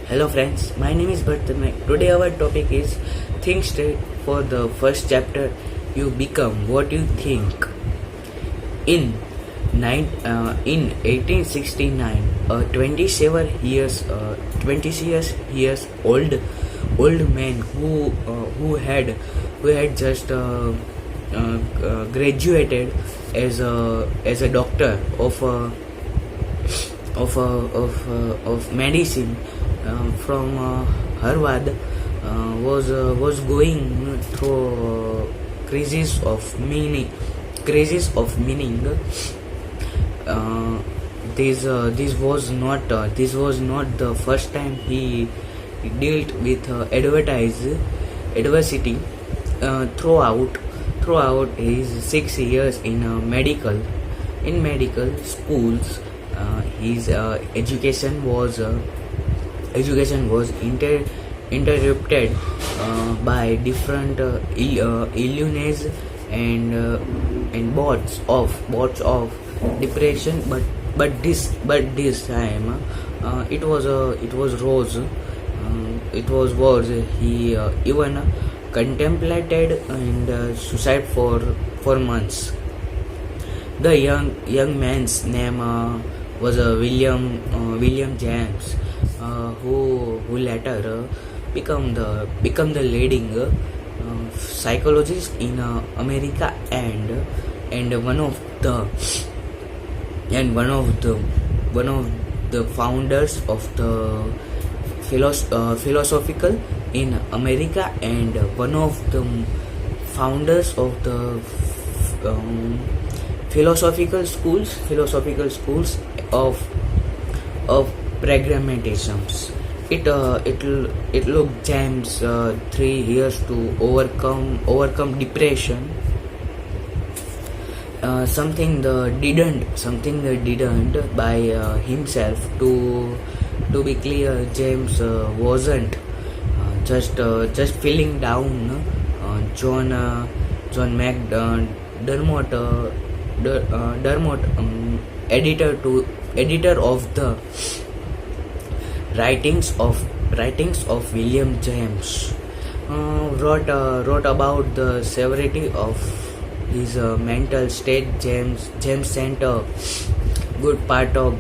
Hello friends, my name is Tanmay. Today our topic is Think Straight. For the first chapter, you become what you think. In 1869, a 27 years old man who had just graduated as a doctor of medicine from Harvard was going through crisis of meaning. This was not the first time he dealt with adversity throughout his 6 years in medical schools. His education was interrupted by different illness and bouts of depression, but this time it was worse. He even contemplated and suicide for months. The young man's name was William James, who later become the leading psychologist in America and one of the founders of the philosophical in America, and one of the founders of the philosophical schools of pragmatism. It took James 3 years to overcome depression. Something that didn't by himself. To be clear, James wasn't just feeling down. John McDermott, editor of the writings of William James, wrote about the severity of his mental state. James sent a good part of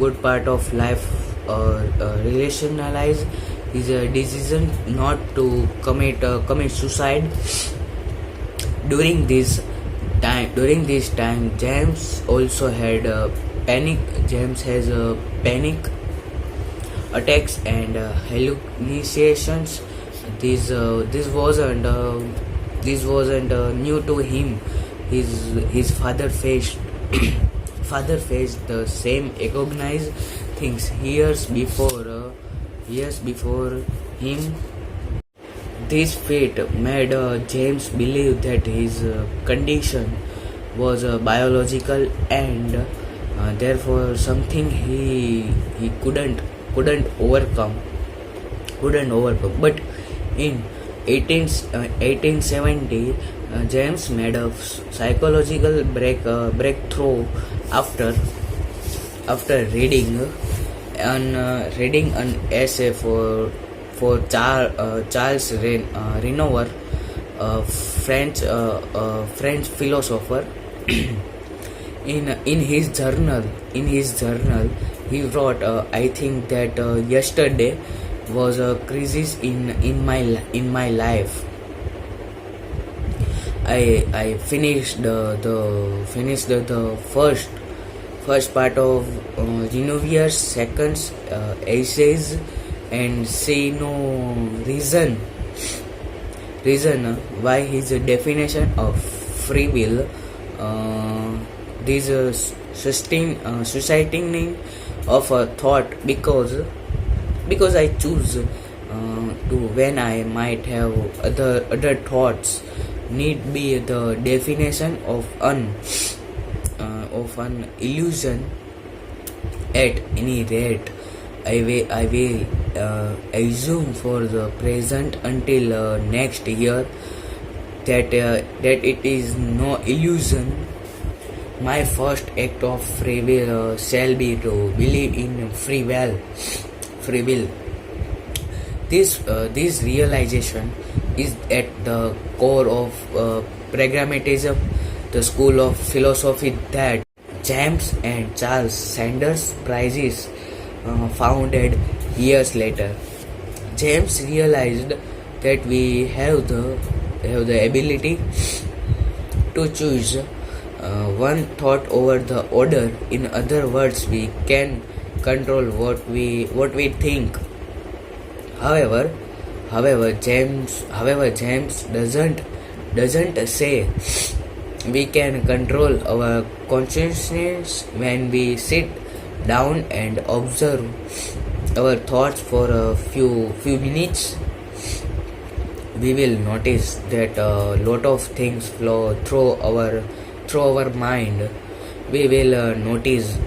life relationalize his decision not to commit suicide. During this time, James also had panic. James has panic attacks and hallucinations. This wasn't new to him. His father faced the same recognized things years before him. This fate made James believe that his condition was biological and therefore something he couldn't overcome. But in 1870, James made a psychological breakthrough after reading an essay for Charles Renoir, a French philosopher. In his journal, he wrote, "I think that yesterday was a crisis in my life. I finished the first part of Renoir's second essays and see no reason why his definition of free will, this sustaining of a thought, because I choose to when I might have other thoughts, need be the definition of an illusion. At any rate, I will assume for the present until next year that it is no illusion. My first act of free will shall be to believe in free will. This realization is at the core of pragmatism, the school of philosophy that James and Charles Sanders prizes founded years later. James realized that we have the ability to choose one thought over the other. In other words, we can control what we think. However, James doesn't say we can control our consciousness. When we sit down and observe our thoughts for a few minutes, we will notice that a lot of things flow through our mind. We will notice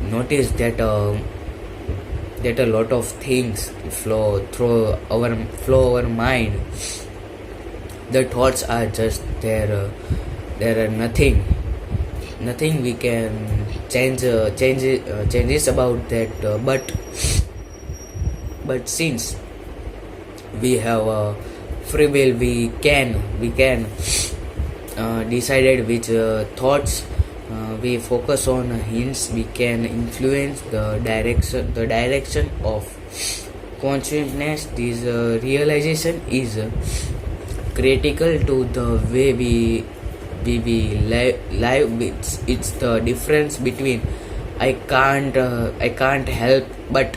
that a lot of things flow our mind. The thoughts are just there. There are nothing we can changes about that. But since we have free will, we can decided which thoughts we focus on. Hence we can influence the direction of consciousness. This realization is critical to the way we live. It's the difference between I can't help but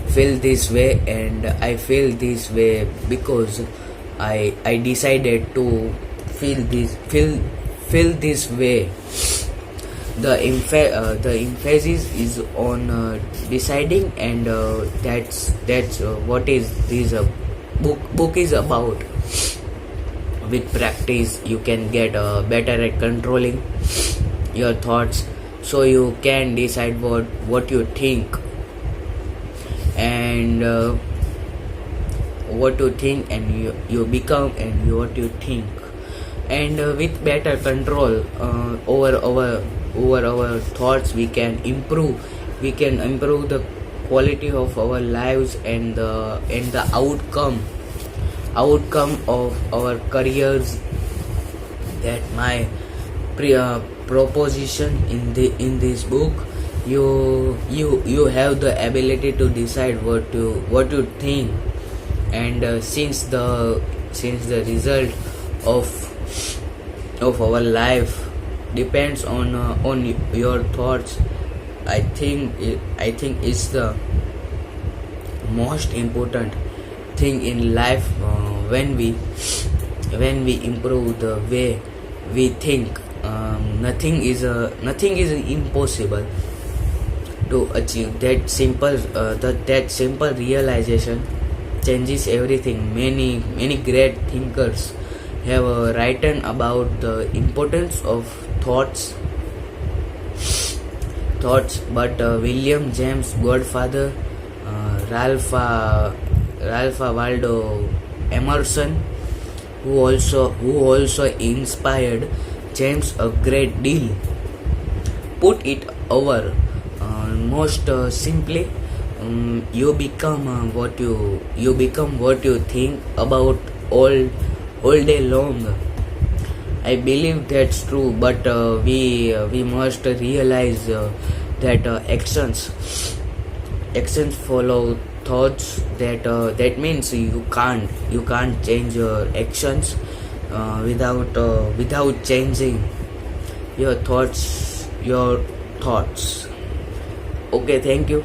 feel this way and I feel this way because I decided to feel this way. The emphasis is on deciding, and that's what is this book is about. With practice, you can get better at controlling your thoughts, so you can decide what you think and what you think, and you become and what you think. And with better control over our thoughts, we can improve the quality of our lives and the outcome of our careers. That my proposition in this book. You have the ability to decide what you think, and since the result of our life depends on your thoughts, I think it's the most important thing in life. When we improve the way we think, nothing is impossible to achieve. That simple realization changes everything. Many great thinkers have written about the importance of thoughts, but William James Godfather, Ralph Waldo Emerson, who also inspired James a great deal, put it over most simply. You become what you think about all day long. I believe that's true, but we must realize that actions follow thoughts. That means you can't change your actions without changing your thoughts. Okay, thank you.